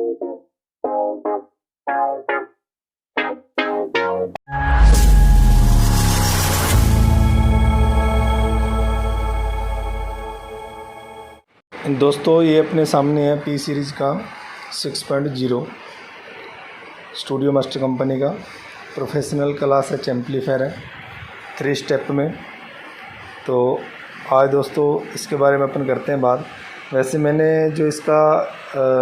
दोस्तों ये अपने सामने है पी सीरीज़ का 6.0 स्टूडियो मास्टर कंपनी का प्रोफेशनल क्लास एच एम्पलीफायर है 3 स्टेप में। तो आज दोस्तों इसके बारे में अपन करते हैं बात। वैसे मैंने जो इसका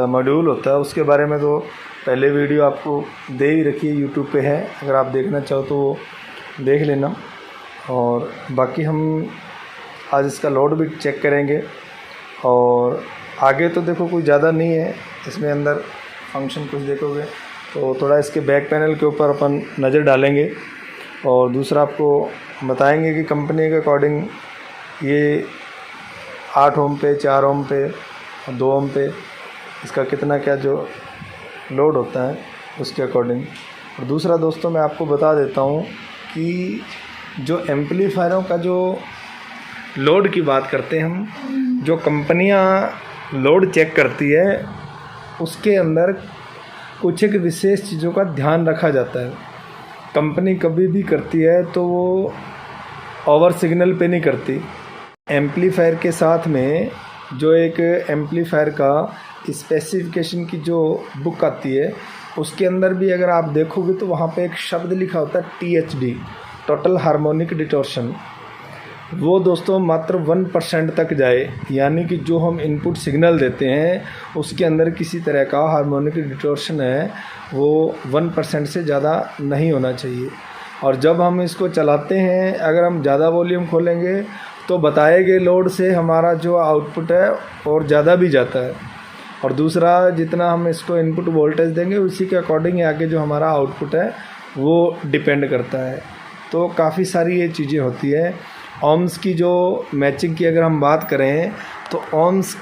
मॉड्यूल होता है उसके बारे में तो पहले वीडियो आपको दे ही रखी है, यूट्यूब पे है, अगर आप देखना चाहो तो वो देख लेना। और बाकी हम आज इसका लोड भी चेक करेंगे। और आगे तो देखो कोई ज़्यादा नहीं है इसमें, अंदर फंक्शन कुछ देखोगे तो थोड़ा इसके बैक पैनल के ऊपर अपन नज़र डालेंगे। और दूसरा आपको बताएंगे कि कंपनी के अकॉर्डिंग ये 8 ओम पे, 4 ओम पे और 2 ओम पे इसका कितना क्या जो लोड होता है उसके अकॉर्डिंग। और दूसरा दोस्तों मैं आपको बता देता हूँ कि जो एम्पलीफायरों का जो लोड की बात करते हैं हम, जो कंपनियां लोड चेक करती है उसके अंदर कुछ एक विशेष चीज़ों का ध्यान रखा जाता है। कंपनी कभी भी करती है तो वो ओवर सिग्नल पे नहीं करती। एम्पलीफायर के साथ में जो एक एम्पलीफायर का स्पेसिफिकेशन की जो बुक आती है उसके अंदर भी अगर आप देखोगे तो वहाँ पे एक शब्द लिखा होता है THD, टोटल हार्मोनिक डिटॉर्शन। वो दोस्तों मात्र 1% तक जाए, यानी कि जो हम इनपुट सिग्नल देते हैं उसके अंदर किसी तरह का हार्मोनिक डिटॉर्शन है वो 1% से ज़्यादा नहीं होना चाहिए। और जब हम इसको चलाते हैं अगर हम ज़्यादा वॉल्यूम खोलेंगे तो बताए गए लोड से हमारा जो आउटपुट है और ज़्यादा भी जाता है। और दूसरा जितना हम इसको इनपुट वोल्टेज देंगे उसी के अकॉर्डिंग आगे जो हमारा आउटपुट है वो डिपेंड करता है। तो काफ़ी सारी ये चीज़ें होती है। ओम्स की जो मैचिंग की अगर हम बात करें तो ओम्स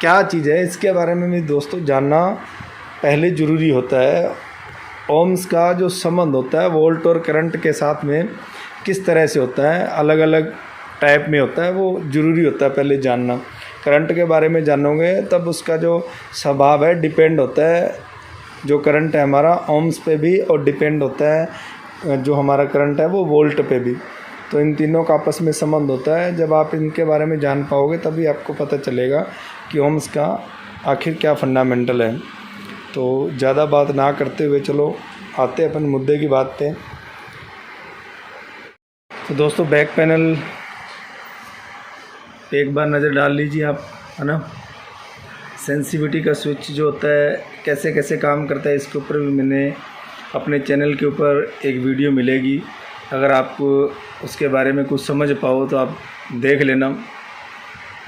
क्या चीज़ है इसके बारे में भी दोस्तों जानना पहले ज़रूरी होता है। ओम्स का जो संबंध होता है वोल्ट और करंट के साथ में किस तरह से होता है, अलग अलग टाइप में होता है, वो ज़रूरी होता है पहले जानना। करंट के बारे में जानोगे तब उसका जो स्वभाव है डिपेंड होता है, जो करंट है हमारा ओम्स पे भी, और डिपेंड होता है जो हमारा करंट है वो वोल्ट पे भी। तो इन तीनों का आपस में संबंध होता है। जब आप इनके बारे में जान पाओगे तभी आपको पता चलेगा कि ओम्स का आखिर क्या फंडामेंटल है। तो ज़्यादा बात ना करते हुए चलो आते अपन मुद्दे की बात पे। तो दोस्तों बैक पैनल पे एक बार नज़र डाल लीजिए आप, है ना। सेंसिटिविटी का स्विच जो होता है कैसे कैसे काम करता है इसके ऊपर भी मैंने अपने चैनल के ऊपर एक वीडियो मिलेगी। अगर आपको उसके बारे में कुछ समझ पाओ तो आप देख लेना,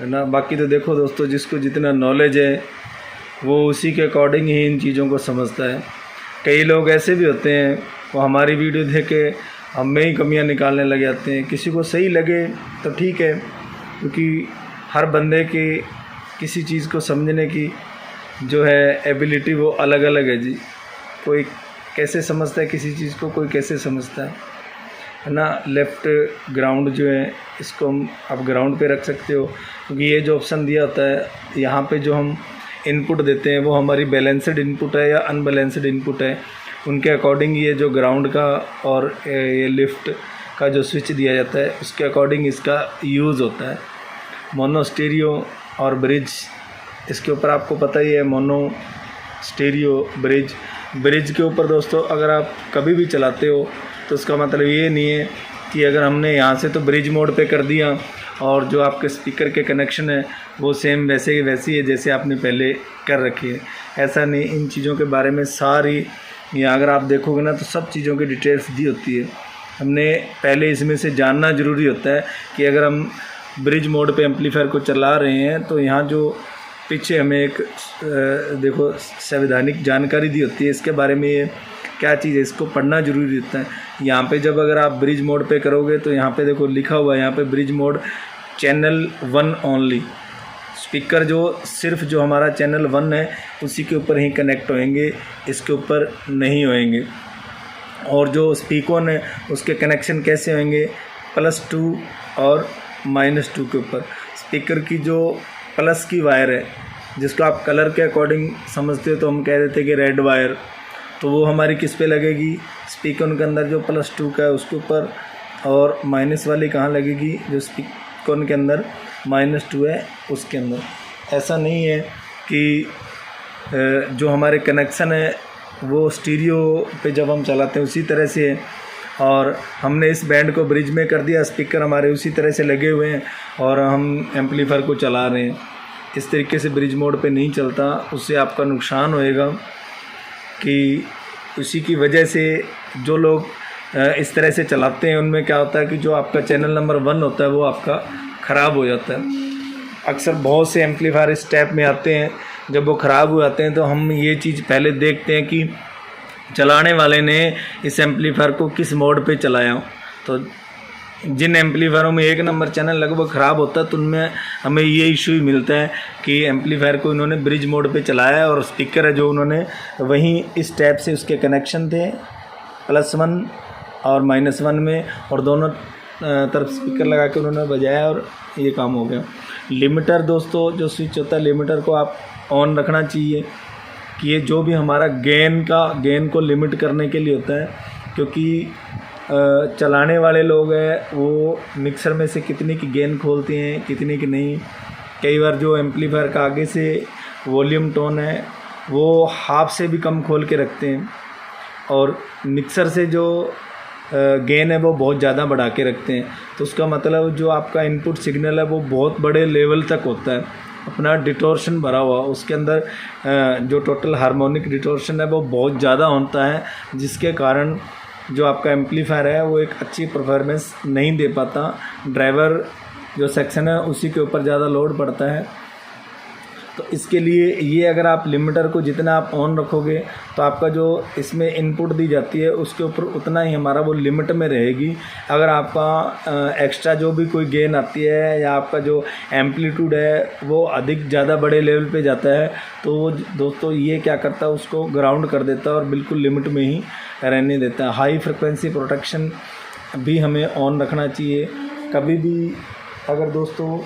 है ना। बाकी तो देखो दोस्तों जिसको जितना नॉलेज है वो उसी के अकॉर्डिंग ही इन चीज़ों को समझता है। कई लोग ऐसे भी होते हैं वो हमारी वीडियो देख के हम में ही कमियां निकालने लग जाते हैं। किसी को सही लगे तो ठीक है, क्योंकि हर बंदे की किसी चीज़ को समझने की जो है एबिलिटी वो अलग अलग है जी। कोई कैसे समझता है किसी चीज़ को, कोई कैसे समझता है ना। लेफ़्ट ग्राउंड जो है इसको हम आप ग्राउंड पे रख सकते हो, क्योंकि ये जो ऑप्शन दिया होता है यहाँ पे जो हम इनपुट देते हैं वो हमारी बैलेंस्ड इनपुट है या अनबैलेंस्ड इनपुट है, उनके अकॉर्डिंग ये जो ग्राउंड का और ये लिफ्ट का जो स्विच दिया जाता है उसके अकॉर्डिंग इसका यूज़ होता है। मोनो स्टीरियो और ब्रिज, इसके ऊपर आपको पता ही है, मोनो स्टीरियो ब्रिज के ऊपर दोस्तों अगर आप कभी भी चलाते हो तो उसका मतलब ये नहीं है कि अगर हमने यहाँ से तो ब्रिज मोड पे कर दिया और जो आपके स्पीकर के कनेक्शन है वो सेम वैसे ही वैसी है जैसे आपने पहले कर रखी है। ऐसा नहीं, इन चीज़ों के बारे में सारी यहाँ अगर आप देखोगे ना तो सब चीज़ों की डिटेल्स दी होती है। हमने पहले इसमें से जानना ज़रूरी होता है कि अगर हम ब्रिज मोड पे एम्पलीफायर को चला रहे हैं तो यहाँ जो पीछे हमें एक देखो संवैधानिक जानकारी दी होती है इसके बारे में, ये क्या चीज़ है इसको पढ़ना ज़रूरी होता है। यहाँ पे जब अगर आप ब्रिज मोड पे करोगे तो यहाँ पे देखो लिखा हुआ है यहाँ पे bridge mode channel 1 only. Speaker जो सिर्फ जो हमारा चैनल 1 है उसी के ऊपर ही कनेक्ट होएंगे, इसके ऊपर नहीं होएंगे। और जो स्पीकर है उसके कनेक्शन कैसे होंगे, +2 और -2 के ऊपर। स्पीकर की जो प्लस की वायर है जिसको आप कलर के अकॉर्डिंग समझते हो तो हम कह देते कि रेड वायर, तो वो हमारी किस पे लगेगी, स्पीकर के अंदर जो +2 का है उसके ऊपर, और माइनस वाली कहाँ लगेगी, जो स्पीकर के अंदर -2 है उसके अंदर। ऐसा नहीं है कि जो हमारे कनेक्शन है वो स्टीरियो पे जब हम चलाते हैं उसी तरह से है, और हमने इस बैंड को ब्रिज में कर दिया, स्पीकर हमारे उसी तरह से लगे हुए हैं और हम एम्पलीफायर को चला रहे हैं। इस तरीके से ब्रिज मोड पे नहीं चलता, उससे आपका नुकसान होएगा कि उसी की वजह से जो लोग इस तरह से चलाते हैं उनमें क्या होता है कि जो आपका चैनल नंबर 1 होता है वो आपका ख़राब हो जाता है। अक्सर बहुत से एम्पलीफायर इस टाइप में आते हैं, जब वो ख़राब हो जाते हैं तो हम ये चीज़ पहले देखते हैं कि चलाने वाले ने इस एम्पलीफायर को किस मोड पे चलाया। तो जिन एम्पलीफायरों में 1 नंबर चैनल लगभग ख़राब होता है तो उनमें हमें ये इशू ही मिलता है कि एम्पलीफायर को इन्होंने ब्रिज मोड पे चलाया है और स्पीकर है जो उन्होंने वहीं इस टाइप से उसके कनेक्शन थे +1 और -1 में, और दोनों तरफ स्पीकर लगा के उन्होंने बजाया और ये काम हो गया। लिमिटर दोस्तों जो स्विच होता है, लिमिटर को आप ऑन रखना चाहिए कि ये जो भी हमारा गेन को लिमिट करने के लिए होता है, क्योंकि चलाने वाले लोग हैं वो मिक्सर में से कितनी की गेन खोलते हैं कितनी की नहीं। कई बार जो एम्पलीफायर का आगे से वॉल्यूम टोन है वो हाफ से भी कम खोल के रखते हैं, और मिक्सर से जो गेन है वो बहुत ज़्यादा बढ़ा के रखते हैं। तो उसका मतलब जो आपका इनपुट सिग्नल है वो बहुत बड़े लेवल तक होता है, अपना डिटोर्शन भरा हुआ, उसके अंदर जो टोटल हार्मोनिक डिटोर्शन है वो बहुत ज़्यादा होता है, जिसके कारण जो आपका एम्पलीफायर है वो एक अच्छी परफॉर्मेंस नहीं दे पाता। ड्राइवर जो सेक्शन है उसी के ऊपर ज़्यादा लोड पड़ता है। तो इसके लिए ये अगर आप लिमिटर को जितना आप ऑन रखोगे तो आपका जो इसमें इनपुट दी जाती है उसके ऊपर उतना ही हमारा वो लिमिट में रहेगी। अगर आपका एक्स्ट्रा जो भी कोई गेन आती है या आपका जो एम्पलीट्यूड है वो अधिक ज़्यादा बड़े लेवल पे जाता है तो वो दोस्तों ये क्या करता है, उसको ग्राउंड कर देता है और बिल्कुल लिमिट में ही रहने देता है। हाई फ्रिक्वेंसी प्रोटेक्शन भी हमें ऑन रखना चाहिए। कभी भी अगर दोस्तों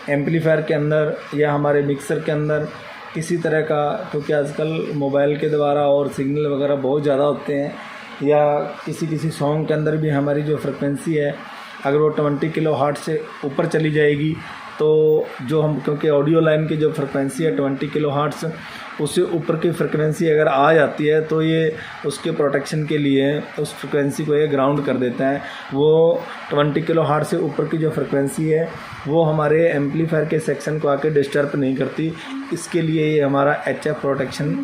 एम्पलीफायर के अंदर या हमारे मिक्सर के अंदर किसी तरह का, क्योंकि आजकल मोबाइल के द्वारा और सिग्नल वगैरह बहुत ज़्यादा होते हैं, या किसी सॉन्ग के अंदर भी हमारी जो फ्रिक्वेंसी है अगर वो 20 किलोहर्ट्ज़ से ऊपर चली जाएगी तो जो हम, क्योंकि ऑडियो लाइन की जो फ्रिक्वेंसी है 20 किलोहर्ट्ज़, उससे ऊपर की फ्रिक्वेंसी अगर आ जाती है तो ये उसके प्रोटेक्शन के लिए उस फ्रिक्वेंसी को ये ग्राउंड कर देता है। वो 20 किलोहर्ट्ज़ से ऊपर की जो फ्रिक्वेंसी है वो हमारे एम्पलीफायर के सेक्शन को आके डिस्टर्ब नहीं करती। इसके लिए ये हमारा HF प्रोटेक्शन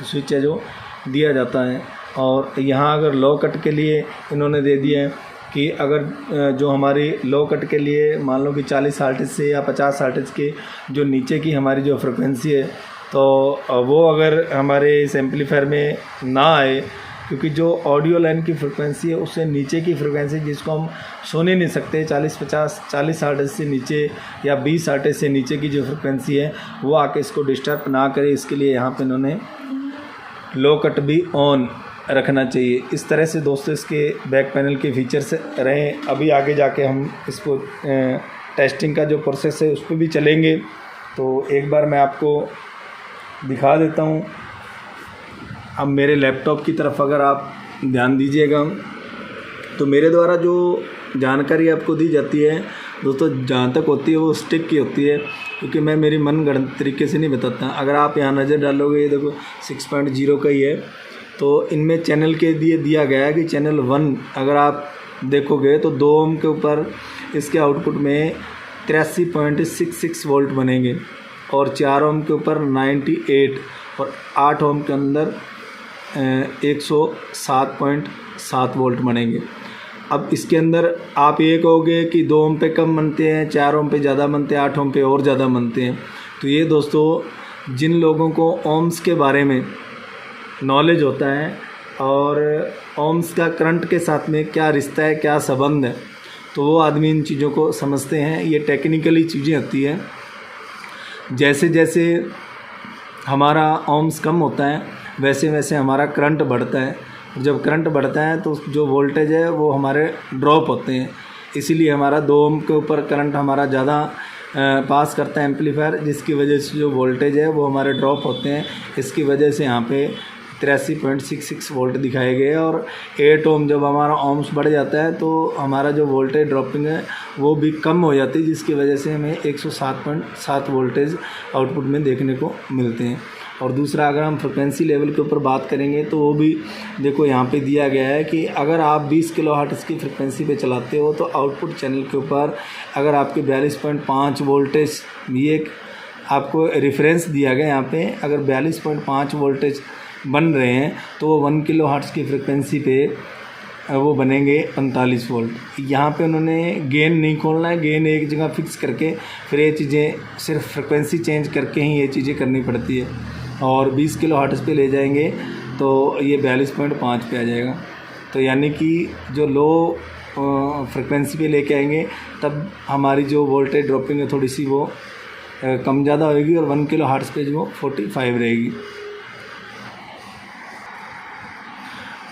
स्विच है जो दिया जाता है। और यहाँ अगर लो कट के लिए इन्होंने दे दिया है कि अगर जो हमारी लो कट के लिए मान लो कि 40 हर्ट्ज़ से या 50 हर्ट्ज़ के जो नीचे की हमारी जो फ्रिक्वेंसी है तो वो अगर हमारे इस एम्पलीफायर में ना आए, क्योंकि जो ऑडियो लाइन की फ्रिक्वेंसी है उससे नीचे की फ्रिक्वेंसी जिसको हम सुन ही नहीं सकते, 40 हर्ट्ज़ से नीचे या 20 हर्ट्ज़ से नीचे की जो फ्रिक्वेंसी है वो आके इसको डिस्टर्ब ना करे, इसके लिए यहाँ पे इन्होंने लो कट भी ऑन रखना चाहिए। इस तरह से दोस्तों इसके बैक पैनल के फीचर्स रहें। अभी आगे जाके हम इसको टेस्टिंग का जो प्रोसेस है उस पर भी चलेंगे, तो एक बार मैं आपको दिखा देता हूँ। अब मेरे लैपटॉप की तरफ अगर आप ध्यान दीजिएगा तो मेरे द्वारा जो जानकारी आपको दी जाती है दोस्तों जहाँ तक होती है वो स्टिक की होती है, क्योंकि मैं मेरी मनगढ़ंत तरीके से नहीं बताता। अगर आप यहाँ नज़र डालोगे ये देखो 6.0 का ही है, तो इनमें चैनल के दिया गया है कि चैनल 1 अगर आप देखोगे तो 2 ओम के ऊपर इसके आउटपुट में 83.66 वोल्ट बनेंगे, और 4 ओम के ऊपर 98, और 8 ओम के अंदर 107.7 वोल्ट बनेंगे। अब इसके अंदर आप ये कहोगे कि 2 ओम पे कम बनते हैं, 4 ओम पे ज़्यादा बनते हैं, 8 ओम पे और ज़्यादा बनते हैं। तो ये दोस्तों जिन लोगों को ओम्स के बारे में नॉलेज होता है और ओम्स का करंट के साथ में क्या रिश्ता है, क्या संबंध है, तो वो आदमी इन चीज़ों को समझते हैं। ये टेक्निकली चीज़ें होती हैं। जैसे जैसे हमारा ओम्स कम होता है वैसे वैसे हमारा करंट बढ़ता है, और जब करंट बढ़ता है तो जो वोल्टेज है वो हमारे ड्रॉप होते हैं। इसीलिए हमारा 2 ओम के ऊपर करंट हमारा ज़्यादा पास करता है एम्पलीफायर, जिसकी वजह से जो वोल्टेज है वो हमारे ड्रॉप होते हैं। इसकी वजह से यहाँ पे 83.66 वोल्ट दिखाए गए और 8 ओम जब हमारा ओम्स बढ़ जाता है तो हमारा जो वोल्टेज ड्रॉपिंग है वो भी कम हो जाती है, जिसकी वजह से हमें 107.7 वोल्टेज आउटपुट में देखने को मिलते हैं। और दूसरा, अगर हम फ्रिक्वेंसी लेवल के ऊपर बात करेंगे तो वो भी देखो यहाँ पे दिया गया है कि अगर आप 20 किलोहर्ट्ज़ की फ्रिक्वेंसी पे चलाते हो तो आउटपुट चैनल के ऊपर अगर आपके 42.5 वोल्टेज, ये एक आपको रेफरेंस दिया गया यहाँ पे, अगर 42.5 वोल्टेज बन रहे हैं तो वो 1 किलोहर्ट्ज़ की फ्रिक्वेंसी पे वो बनेंगे 45 वोल्ट। यहाँ पे उन्होंने गेन नहीं खोलना है, गेन एक जगह फिक्स करके फिर ये चीज़ें सिर्फ फ्रिक्वेंसी चेंज करके ही ये चीज़ें करनी पड़ती है। और 20 किलोहर्ट्ज़ पे ले जाएंगे तो ये 42.5 पे आ जाएगा। तो यानी कि जो लो फ्रिक्वेंसी पे लेके आएंगे तब हमारी जो वोल्टेज ड्रॉपिंग है थोड़ी सी वो कम ज़्यादा होगी और 1 किलोहर्ट्ज़ पे जो 45 रहेगी।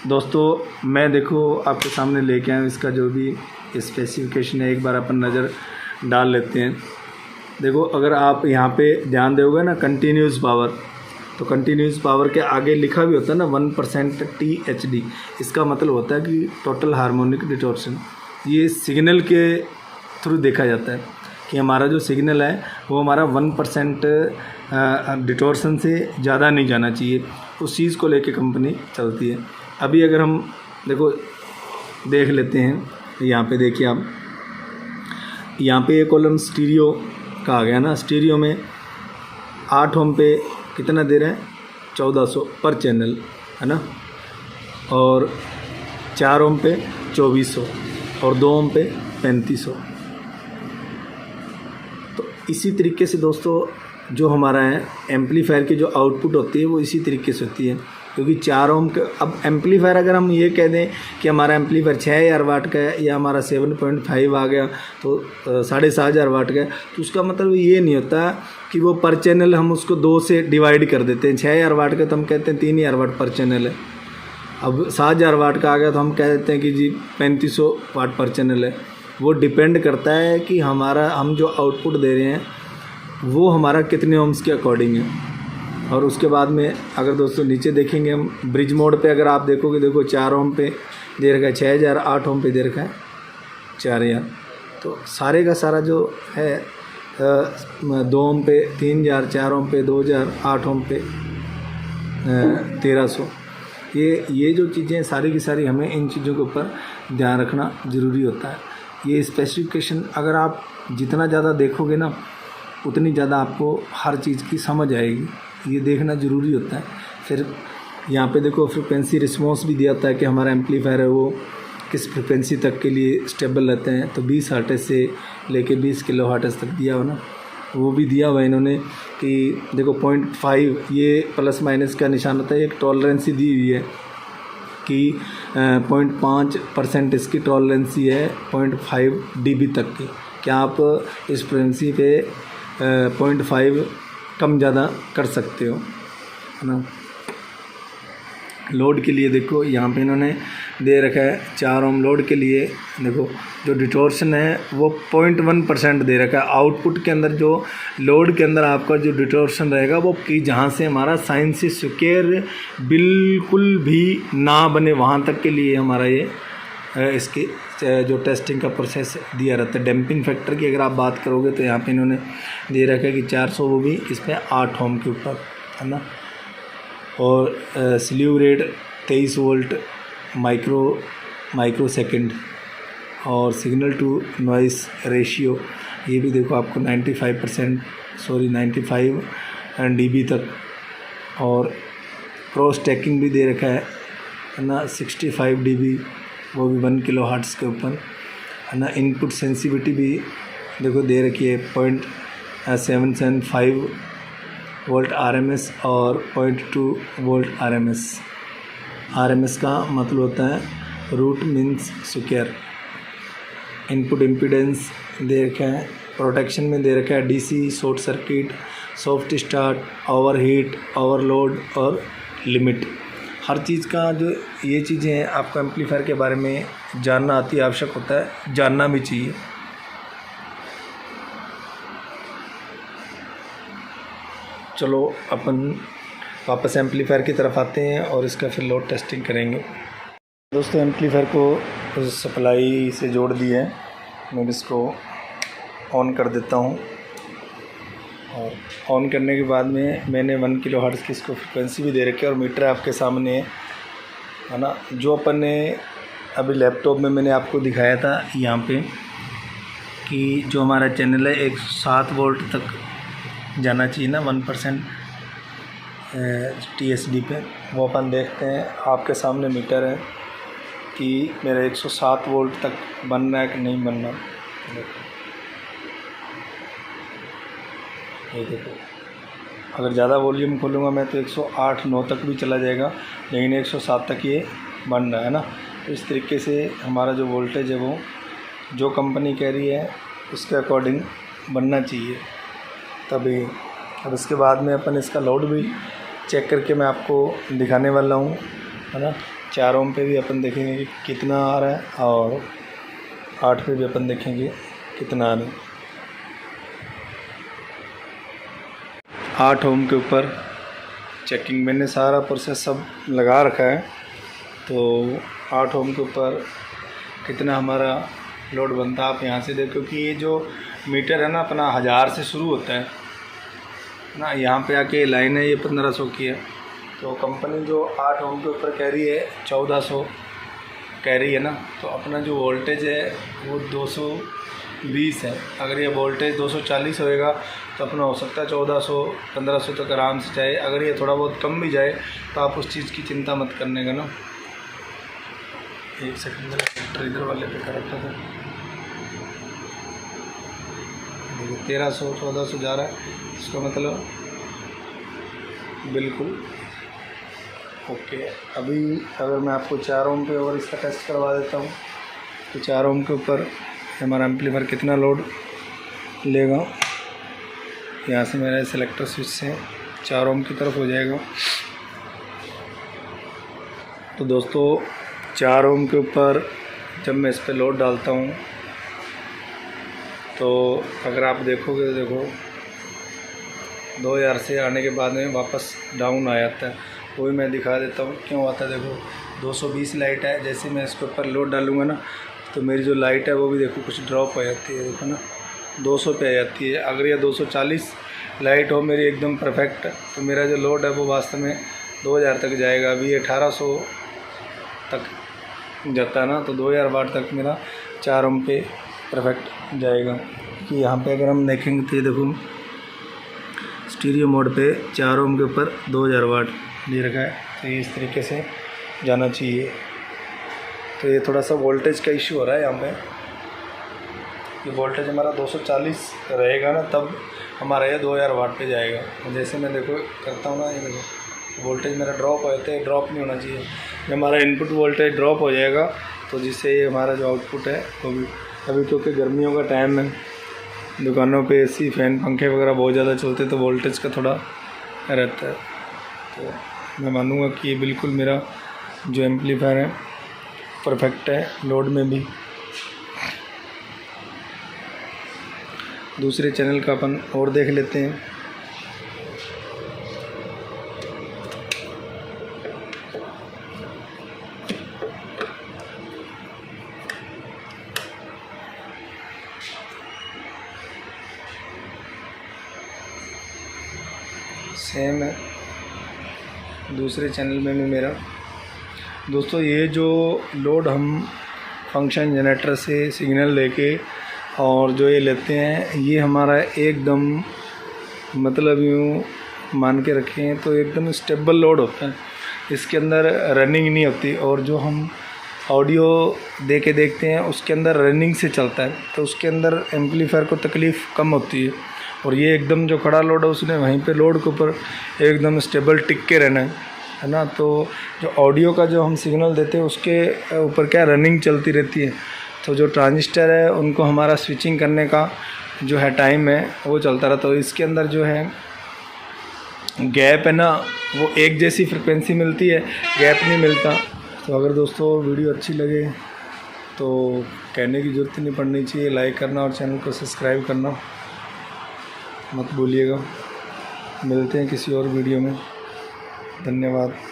दोस्तों मैं देखो आपके सामने लेके आया हूँ इसका जो भी स्पेसिफिकेशन है, एक बार अपन नज़र डाल लेते हैं। देखो अगर आप यहाँ पे ध्यान दोगे ना कंटिन्यूस पावर, तो कंटिन्यूस पावर के आगे लिखा भी होता है ना 1% THD, इसका मतलब होता है कि टोटल हार्मोनिक डिस्टॉर्शन। ये सिग्नल के थ्रू देखा जाता है कि हमारा जो सिग्नल है वो हमारा 1% डिस्टॉर्शन से ज़्यादा नहीं जाना चाहिए, उस चीज़ को लेके कंपनी चलती है। अभी अगर हम देखो देख लेते हैं, यहाँ पे देखिए आप, यहाँ पे एक कॉलम स्टीरियो का आ गया ना, स्टीरियो में 8 ओम पे कितना दे रहे हैं 1400 पर चैनल है ना, और 4 ओम पे 2400 और 2 ओम पे 3500। तो इसी तरीके से दोस्तों जो हमारा है एम्पलीफायर की जो आउटपुट होती है वो इसी तरीके से होती है, क्योंकि 4 ओम के अब एम्पलीफायर अगर हम ये कह दें कि हमारा एम्पलीफायर 6000 वाट का है या हमारा 7.5 आ गया तो 7500 वाट का है, तो उसका मतलब ये नहीं होता कि वो पर चैनल हम उसको 2 से डिवाइड कर देते हैं। 6000 वाट का तो हम कहते हैं 3000 वाट पर चैनल है। अब 7000 वाट का आ गया तो हम कह देते हैं कि जी 3500 वाट पर चैनल है। वो डिपेंड करता है कि हम जो आउटपुट दे रहे हैं वो हमारा कितने ओम्स के अकॉर्डिंग है। और उसके बाद में अगर दोस्तों नीचे देखेंगे हम ब्रिज मोड पे, अगर आप देखोगे देखो 4 ओम पे दे रखा है 6000, 8 ओम पे दे रखा है 4000। तो सारे का सारा जो है 2 ओम पे 3000, 4 ओम पे 2000, 8 ओम पे 1300। ये जो चीज़ें सारी की सारी हमें इन चीज़ों के ऊपर ध्यान रखना ज़रूरी होता है। ये स्पेसिफिकेशन अगर आप जितना ज़्यादा देखोगे ना उतनी ज़्यादा आपको हर चीज़ की समझ आएगी, ये देखना ज़रूरी होता है। फिर यहाँ पे देखो फ्रिक्वेंसी रिस्पॉन्स भी दिया होता है कि हमारा एम्पलीफायर है वो किस फ्रिक्वेंसी तक के लिए स्टेबल रहते हैं। तो 20 हर्ट्ज़ से लेके 20 किलो हर्ट्ज़ तक दिया हो ना, वो भी दिया हुआ है इन्होंने कि देखो 0.5 ये प्लस माइनस का निशान होता है। एक टॉलरेंसी दी हुई है कि 0.5% इसकी टॉलरेंसी है 0.5 dB तक की। क्या आप इस फ्रिक्वेंसी पे 0.5 कम ज़्यादा कर सकते हो है ना। लोड के लिए देखो यहाँ पे इन्होंने दे रखा है 4 ओम लोड के लिए, देखो जो डिस्टॉर्शन है वो 0.1% दे रखा है। आउटपुट के अंदर जो लोड के अंदर आपका जो डिस्टॉर्शन रहेगा वो कि जहाँ से हमारा साइन से स्क्वायर बिल्कुल भी ना बने वहाँ तक के लिए हमारा ये इसकी जो टेस्टिंग का प्रोसेस दिया रहता है। डैम्पिंग फैक्टर की अगर आप बात करोगे तो यहाँ पे इन्होंने दे रखा है कि 400, वो भी इस पर 8 ओम के ऊपर है ना। और slew rate 23 volt micro second और सिग्नल टू नॉइस रेशियो ये भी देखो आपको 95 dB तक। और क्रॉस टैकिंग भी दे रखा है ना 65 dB, वो भी 1 किलो हर्ट्ज़ के ऊपर है ना। इनपुट सेंसिटिविटी भी देखो दे रखी है 0.775 वोल्ट RMS और 0.2 वोल्ट RMS का मतलब होता है root means square. Input impedance दे रखा है, प्रोटेक्शन में दे रखा है DC, short circuit, soft start, overheat, overload और लिमिट। हर चीज़ का जो ये चीज़ें हैं आपको एम्पलीफायर के बारे में जानना अति आवश्यक होता है, जानना भी चाहिए। चलो अपन वापस एम्पलीफायर की तरफ आते हैं और इसका फिर लोड टेस्टिंग करेंगे। दोस्तों एम्पलीफायर को सप्लाई से जोड़ दिए है, मैं इसको ऑन कर देता हूँ। और ऑन करने के बाद में मैंने 1 किलोहर्ट्ज़ की इसको फ्रिक्वेंसी भी दे रखी है और मीटर आपके सामने है ना। जो अपन ने अभी लैपटॉप में मैंने आपको दिखाया था यहाँ पे कि जो हमारा चैनल है 107 वोल्ट तक जाना चाहिए ना 1% TSD पे, वो अपन देखते हैं। आपके सामने मीटर है कि मेरा 107 वोल्ट तक बन रहा है कि नहीं बन रहा। ये देखो, अगर ज़्यादा वॉल्यूम खोलूँगा मैं तो 108-9 तक भी चला जाएगा, लेकिन 107 तक ये बन रहा है ना। तो इस तरीके से हमारा जो वोल्टेज है वो जो कंपनी कह रही है उसके अकॉर्डिंग बनना चाहिए तभी। अब इसके बाद में अपन इसका लोड भी चेक करके मैं आपको दिखाने वाला हूँ, है ना। 4 ओम पे भी अपन देखेंगे कि कितना आ रहा है और 8 पे भी अपन देखेंगे कितना आ रहा है। 8 ओम के ऊपर चेकिंग मैंने सारा प्रोसेस सब लगा रखा है, तो 8 ओम के ऊपर कितना हमारा लोड बनता है आप यहाँ से देखो। कि ये जो मीटर है ना अपना 1000 से शुरू होता है ना, यहाँ पे आके लाइन है ये 1500 की है। तो कंपनी जो 8 ओम के ऊपर कह रही है 1400 कह रही है ना, तो अपना जो वोल्टेज है वो 220 है। अगर ये वोल्टेज 240 होएगा तो अपना हो सकता है 1400-1500 तक आराम से जाए। अगर ये थोड़ा बहुत कम भी जाए तो आप उस चीज़ की चिंता मत करने का ना। एक सेकंड में इधर वाले पे कर रखा था, देखिए 1300-1400 जा रहा है, इसका मतलब बिल्कुल ओके। अभी अगर मैं आपको 4 ओम पे और इसका टेस्ट करवा देता हूँ तो 4 ओम के ऊपर हमारा एम्पलीफायर कितना लोड लेगा। यहाँ से मेरा सेलेक्टर स्विच से 4 ओम की तरफ हो जाएगा। तो दोस्तों 4 ओम के ऊपर जब मैं इस पर लोड डालता हूँ तो अगर आप देखोगे तो देखो 2000 से आने के बाद में वापस डाउन आ जाता है। वो भी मैं दिखा देता हूँ क्यों आता है। देखो 220 लाइट है, जैसे मैं इसके ऊपर लोड डालूँगा ना तो मेरी जो लाइट है वो भी देखो कुछ ड्रॉप हो जाती है, देखो ना 200 पे आ जाती है। अगर ये 240 लाइट हो मेरी एकदम परफेक्ट, तो मेरा जो लोड है वो वास्तव में 2000 तक जाएगा। अभी 1800 तक जाता है ना, तो 2000 वाट तक मेरा 4 ओम पे परफेक्ट जाएगा। कि यहाँ पे अगर हम देखेंगे तो ये देखो स्टीरियो मोड पे 4 ओम के ऊपर 2000 वाट दे रखा है, तो ये इस तरीके से जाना चाहिए। तो ये थोड़ा सा वोल्टेज का इशू हो रहा है यहाँ पे। ये वोल्टेज हमारा 240 रहेगा ना तब हमारा ये 2000 वाट पे जाएगा। जैसे मैं देखो करता हूँ ना, ये देखो वोल्टेज मेरा ड्रॉप हो जाता है, ड्रॉप नहीं होना चाहिए। जब हमारा इनपुट वोल्टेज ड्रॉप हो जाएगा तो जिससे ये हमारा जो आउटपुट है वो भी, अभी क्योंकि गर्मियों का टाइम है, दुकानों पे एसी फैन पंखे वगैरह बहुत ज़्यादा चलते तो वोल्टेज का थोड़ा रहता है। तो मैं मानूँगा कि ये बिल्कुल मेरा जो एम्पलीफायर है परफेक्ट है लोड में भी। दूसरे चैनल का अपन और देख लेते हैं। सेम है दूसरे चैनल में भी मेरा। दोस्तों ये जो लोड हम फंक्शन जनरेटर से सिग्नल लेके और जो ये लेते हैं ये हमारा एकदम मतलब यूँ मान के रखें तो एकदम स्टेबल लोड होता है, इसके अंदर रनिंग नहीं होती। और जो हम ऑडियो दे के देखते हैं उसके अंदर रनिंग से चलता है, तो उसके अंदर एम्पलीफायर को तकलीफ़ कम होती है। और ये एकदम जो खड़ा लोड है उसने वहीं पे लोड के ऊपर एकदम स्टेबल टिक के रहना है ना। तो जो ऑडियो का जो हम सिग्नल देते हैं उसके ऊपर क्या रनिंग चलती रहती है, तो जो ट्रांजिस्टर है उनको हमारा स्विचिंग करने का जो है टाइम है वो चलता रहा। तो इसके अंदर जो है गैप है ना वो एक जैसी फ्रिक्वेंसी मिलती है, गैप नहीं मिलता। तो अगर दोस्तों वीडियो अच्छी लगे तो कहने की ज़रूरत नहीं पड़नी चाहिए, लाइक करना और चैनल को सब्सक्राइब करना मत भूलिएगा। मिलते हैं किसी और वीडियो में। धन्यवाद।